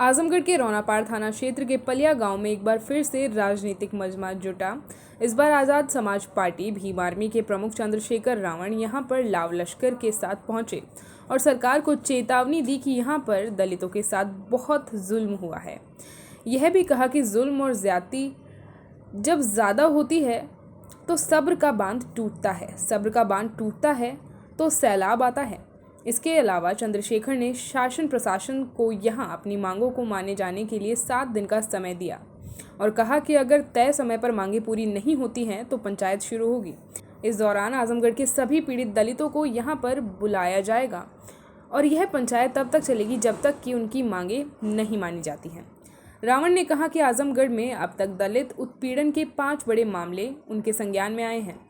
आजमगढ़ के रौनापाड़ थाना क्षेत्र के पलिया गांव में एक बार फिर से राजनीतिक मजमा जुटा। इस बार आज़ाद समाज पार्टी भीम आर्मी के प्रमुख चंद्रशेखर रावण यहां पर लाव लश्कर के साथ पहुंचे और सरकार को चेतावनी दी कि यहां पर दलितों के साथ बहुत जुल्म हुआ है। यह भी कहा कि जुल्म और ज्यादती जब ज़्यादा होती है तो सब्र का बांध टूटता है, सब्र का बांध टूटता है तो सैलाब आता है। इसके अलावा चंद्रशेखर ने शासन प्रशासन को यहां अपनी मांगों को माने जाने के लिए 7 दिन का समय दिया और कहा कि अगर तय समय पर मांगें पूरी नहीं होती हैं तो पंचायत शुरू होगी। इस दौरान आजमगढ़ के सभी पीड़ित दलितों को यहां पर बुलाया जाएगा और यह पंचायत तब तक चलेगी जब तक कि उनकी मांगें नहीं मानी जाती हैं। रावण ने कहा कि आजमगढ़ में अब तक दलित उत्पीड़न के 5 बड़े मामले उनके संज्ञान में आए हैं।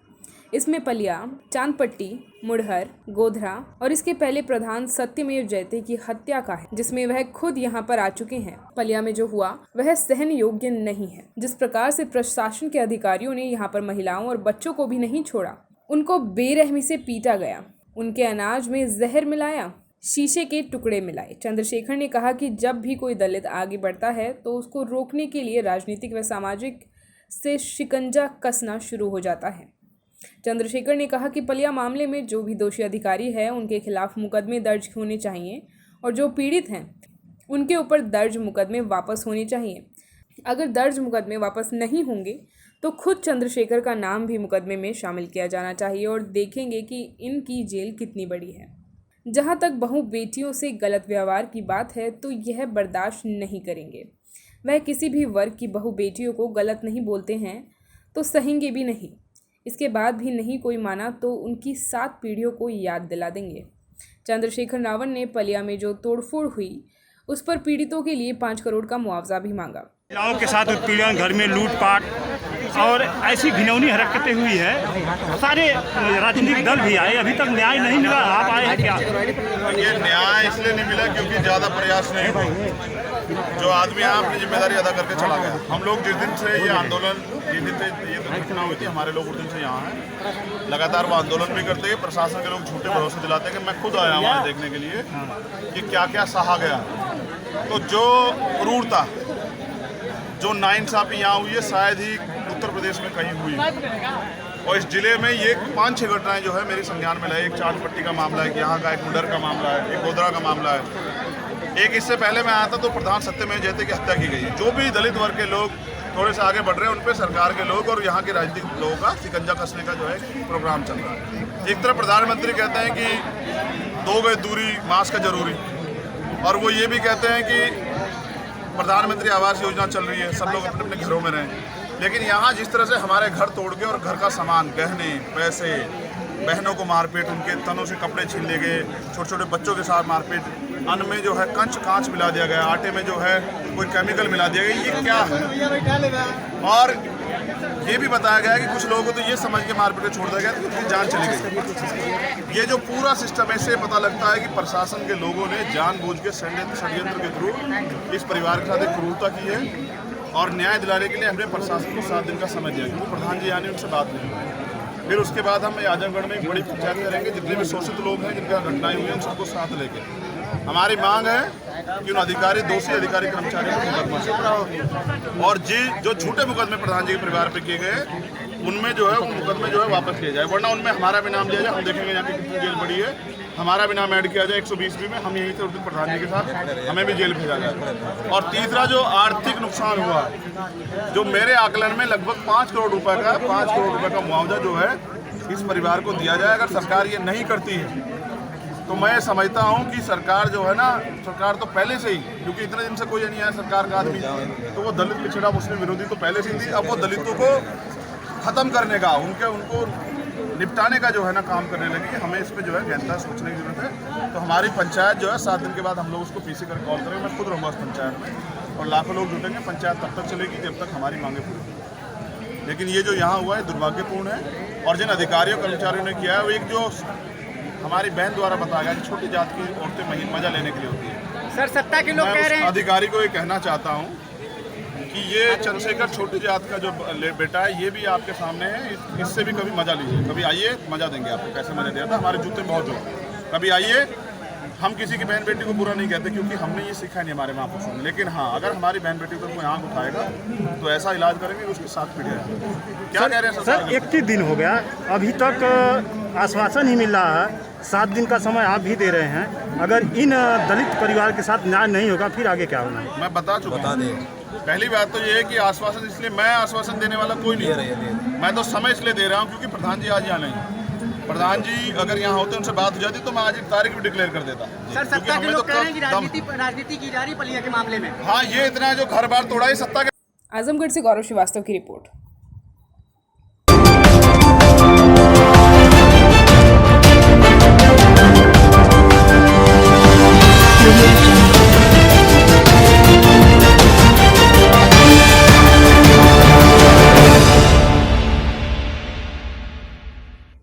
इसमें पलिया, चांदपट्टी, मुढ़हर, गोधरा और इसके पहले प्रधान सत्यमेव जयते की हत्या का है, जिसमें वह खुद यहां पर आ चुके हैं। पलिया में जो हुआ वह सहन योग्य नहीं है। जिस प्रकार से प्रशासन के अधिकारियों ने यहां पर महिलाओं और बच्चों को भी नहीं छोड़ा, उनको बेरहमी से पीटा गया, उनके अनाज में जहर मिलाया, शीशे के टुकड़े मिलाए। चंद्रशेखर ने कहा कि जब भी कोई दलित आगे बढ़ता है तो उसको रोकने के लिए राजनीतिक व सामाजिक से शिकंजा कसना शुरू हो जाता है। चंद्रशेखर ने कहा कि पलिया मामले में जो भी दोषी अधिकारी है उनके खिलाफ मुकदमे दर्ज होने चाहिए और जो पीड़ित हैं उनके ऊपर दर्ज मुकदमे वापस होने चाहिए। अगर दर्ज मुकदमे वापस नहीं होंगे तो खुद चंद्रशेखर का नाम भी मुकदमे में शामिल किया जाना चाहिए और देखेंगे कि इनकी जेल कितनी बड़ी है। जहां तक बहू बेटियों से गलत व्यवहार की बात है तो यह बर्दाश्त नहीं करेंगे। वह किसी भी वर्ग की बहू बेटियों को गलत नहीं बोलते हैं तो सहेंगे भी नहीं। इसके बाद भी नहीं कोई माना तो उनकी 7 पीढ़ियों को याद दिला देंगे। चंद्रशेखर रावण ने पलिया में जो तोड़फोड़ हुई उस पर पीड़ितों के लिए 5 करोड़ का मुआवजा भी मांगा। महिलाओं के साथ उत्पीड़न, घर में लूटपाट और ऐसी घिनौनी हरकतें हुई है। सारे राजनीतिक दल भी आए, अभी तक न्याय नहीं मिला। आप आए हैं क्या? ये न्याय इसलिए नहीं मिला क्योंकि ज़्यादा प्रयास नहीं हुआ। जो आदमी यहाँ अपनी जिम्मेदारी अदा करके चला गया। हम लोग जिस दिन से ये आंदोलन, जिस दिन से ये दुर्घटना हुई थी, हमारे लोग उस दिन से यहाँ हैं। लगातार वो आंदोलन भी करते हैं। प्रशासन के लोग झूठे भरोसे दिलाते हैं कि मैं खुद आया हूँ आज देखने के लिए कि क्या क्या सहा गया। तो जो क्रूरता, जो नाइंसाफी यहाँ हुई है, शायद ही उत्तर प्रदेश में कहीं हुई। और इस जिले में ये 5-6 घटनाएं जो है मेरे संज्ञान में है। एक चांदपट्टी का मामला है, यहाँ का एक मुढ़हर का मामला है, एक गोधरा का मामला है। एक इससे पहले मैं आया था तो प्रधान सत्यमेव जयते की हत्या की गई। जो भी दलित वर्ग के लोग थोड़े से आगे बढ़ रहे हैं उन पर सरकार के लोग और यहाँ के राजनीतिक लोगों का शिकंजा कसने का जो है प्रोग्राम चल रहा है। एक तरफ प्रधानमंत्री कहते हैं कि 2 गज दूरी, मास्क का जरूरी, और वो ये भी कहते हैं कि प्रधानमंत्री आवास योजना चल रही है, सब लोग अपने अपने घरों में रहें। लेकिन यहाँ जिस तरह से हमारे घर तोड़ के और घर का सामान, गहने, पैसे, बहनों को मारपीट, उनके तनों से कपड़े छीन लिए गए, छोटे छोटे बच्चों के साथ मारपीट, अन्न में जो है कांच मिला दिया गया, आटे में जो है कोई केमिकल मिला दिया गया, ये क्या है? और ये भी बताया गया है कि कुछ लोगों को तो ये समझ के मारपीट के छोड़ दिया गया कि उनकी जान चली गई। ये जो पूरा सिस्टम है, इससे पता लगता है कि प्रशासन के लोगों ने जानबूझ के षड्यंत्र के थ्रू इस परिवार के साथ एक क्रूरता की है और न्याय दिलाने के लिए हमने प्रशासन को 7 दिन का समय दिया क्योंकि प्रधान जी आने उनसे बात नहीं हुई। फिर उसके बाद हम आजमगढ़ में एक बड़ी पंचायत करेंगे। जितने भी शोषित लोग हैं, जिनका घटनाएं हुई हैं, उन सबको साथ लेके हमारी मांग है कि उन अधिकारी, दोषी अधिकारी कर्मचारियों को मुकदमा से और जो झूठे मुकदमे प्रधान जी के परिवार पे किए गए उनमें जो है उन मुकदमे जो है वापस लिए जाए, वरना उनमें हमारा भी नाम लिया जाए। हम देखेंगे यहाँ की कितनी जेल बड़ी है, हमारा भी नाम ऐड किया जाए 120 में। हम यहीं से उस दिन प्रधान जी के साथ हमें भी जेल भेजा जाए। और तीसरा, जो आर्थिक नुकसान हुआ, जो मेरे आकलन में लगभग 5 करोड़ रुपए का 5 करोड़ रुपए का मुआवजा जो है इस परिवार को दिया जाए। अगर सरकार ये नहीं करती है तो मैं समझता हूँ कि सरकार जो है ना, सरकार तो पहले से ही, क्योंकि इतने दिन से कोई नहीं आया सरकार का आदमी, तो वो दलित पिछड़ा मुस्लिम विरोधी तो पहले से ही थी। अब वो दलितों को ख़त्म करने का, उनको निपटाने का जो है ना काम करने लगी। हमें इस पर जो है गहनता सोचने की जरूरत है। तो हमारी पंचायत जो है 7 दिन के बाद हम लोग उसको पीसी कर कॉल करेंगे। मैं खुद रहूँगा उस पंचायत में और लाखों लोग जुटेंगे। पंचायत तब तक चलेगी जब तक हमारी मांगें पूरी होंगी। लेकिन ये जो यहाँ हुआ है दुर्भाग्यपूर्ण है और जिन अधिकारियों कर्मचारियों ने किया है, वो एक जो हमारी बहन द्वारा बताया गया कि छोटी जात की औरतें मजा लेने के लिए होती है। सर, सत्ता के लोग कह रहे हैं। अधिकारी को ये कहना चाहता हूँ कि ये चंद्रशेखर छोटी जात का जो बेटा है, ये भी आपके सामने है। इससे भी कभी मजा लीजिए, कभी आइए, मजा देंगे आपको। कैसे मजा दिया था, हमारे जूते बहुत जो, कभी आइए हम किसी की बहन बेटी को बुरा नहीं कहते, क्योंकि हमने ये सीखा नहीं हमारे महापुरुषों ने। लेकिन हाँ, अगर हमारी बहन बेटी पर कोई आंख उठाएगा तो ऐसा इलाज करेंगे कि उसके साथ पिट जाएगा। क्या कह रहे हैं सर 21 दिन हो गया, अभी तक आश्वासन ही मिल रहा है। 7 दिन का समय आप भी दे रहे हैं। अगर इन दलित परिवार के साथ न्याय नहीं होगा फिर आगे क्या होना है? मैं बता चुका हूँ। पहली बात तो ये है कि आश्वासन, इसलिए मैं आश्वासन देने वाला कोई नहीं है। मैं तो समय इसलिए दे रहा हूँ क्योंकि प्रधान जी आज यहाँ नहीं है। प्रधान जी अगर यहाँ होते, उनसे बात हो जाती तो मैं आज एक तारीख भी डिक्लेयर कर देता। सर, सत्ता के लोग कह रहे हैं कि राजनीति की जा रही पलिया के मामले में। हाँ, ये इतना जो घर बार तोड़ा है सत्ता के। आजमगढ़ से गौरव श्रीवास्तव की रिपोर्ट।